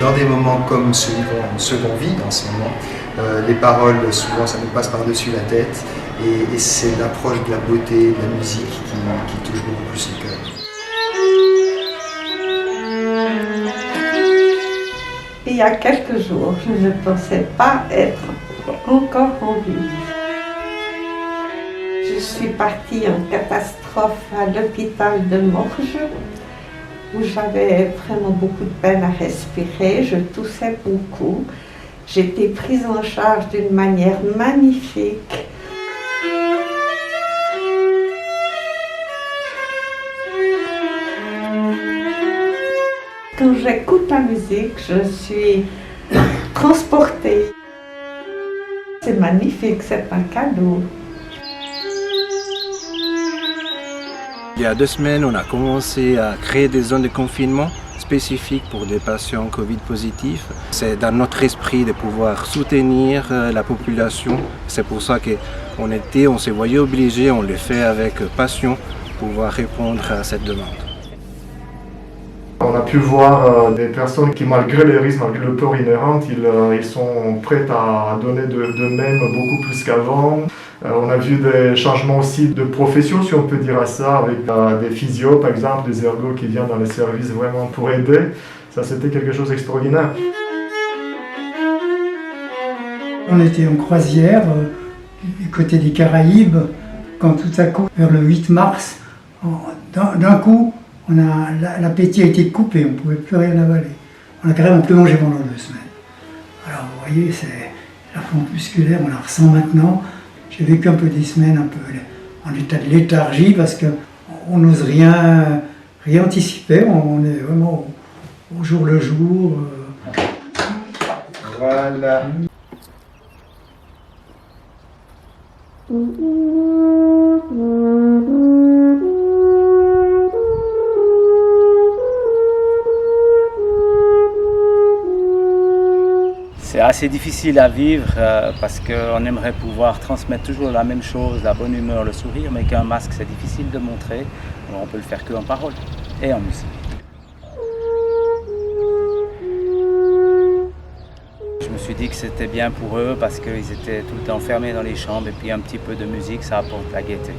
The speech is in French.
Dans des moments comme ceux qu'on vit en ce moment, les paroles, souvent, ça nous passe par-dessus la tête. Et c'est l'approche de la beauté, de la musique qui touche beaucoup plus le cœur. Il y a quelques jours, je ne pensais pas être encore en vie. Je suis partie en catastrophe à l'hôpital de Morges, où j'avais vraiment beaucoup de peine à respirer, je toussais beaucoup. J'étais prise en charge d'une manière magnifique. Quand j'écoute la musique, je suis transportée. C'est magnifique, c'est un cadeau. Il y a 2 semaines, on a commencé à créer des zones de confinement spécifiques pour des patients Covid positifs. C'est dans notre esprit de pouvoir soutenir la population. C'est pour ça qu'on s'est voyé obligé, on le fait avec passion, pour pouvoir répondre à cette demande. On a pu voir des personnes qui, malgré les risques, malgré le peur inhérente, ils sont prêts à donner d'eux-mêmes beaucoup plus qu'avant. On a vu des changements aussi de profession, si on peut dire à ça, avec des physios, par exemple, des ergots qui viennent dans les services vraiment pour aider. Ça, c'était quelque chose d'extraordinaire. On était en croisière du côté des Caraïbes, quand tout à coup, vers le 8 mars, d'un coup, l'appétit a été coupé, on ne pouvait plus rien avaler. On a carrément plus mangé pendant 2 semaines. Alors vous voyez, c'est la pompe musculaire, on la ressent maintenant. J'ai vécu un peu des semaines un peu en état de léthargie parce qu'on n'ose rien anticiper, on est vraiment au jour le jour. Voilà. C'est assez difficile à vivre parce qu'on aimerait pouvoir transmettre toujours la même chose, la bonne humeur, le sourire, mais qu'un masque c'est difficile de montrer. Alors on peut le faire qu'en parole et en musique. Je me suis dit que c'était bien pour eux parce qu'ils étaient tout le temps fermés dans les chambres et puis un petit peu de musique ça apporte la gaieté.